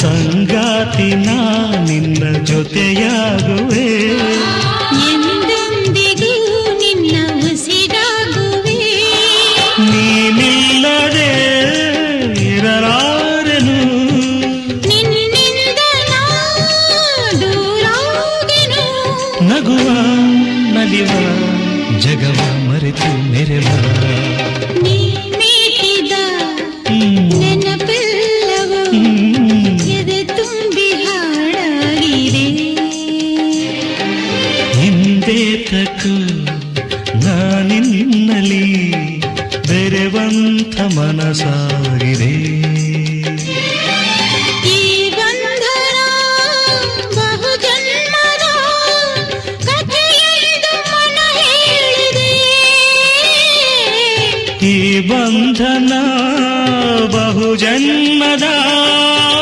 ಸಂಗಾತಿ ನಾ ನಿನ್ನ ಜೊತೆಯಾಗುವೆ, ಎಂದೆಂದಿಗೂ ನಿನ್ನ ಉಸಿರಾಗುವೆ. ನೀನಿಲ್ಲದೆ ಇರಲಾರೆನು, ನಿನ್ನಿಂದ ನಾ ದೂರಾಗೆನು. ನಗುವ ನಲಿವ ಜಗವ ಮರೆತು ಮೆರೆವ, ನೀ ಮೀಟಿದ ನೆನಪೆಲ್ಲವೂ ಎದೆ ತುಂಬಿ ಹಾಡಾಗಿದೆ. ಹಿಂದೇತಕ್ಕೂ ನಾನಿನ್ನಲಿ ಬೆರೆವಂಥ ಮನಸಾಗಿದೆ. ಈ ಬಂಧನ ಬಹುಜನ್ಮದ ಕಥೆಯೆಂದು ಮನ ಹೇಳಿದೆ. ಈ ಬಂಧನ ಬಹುಜನ್ಮದ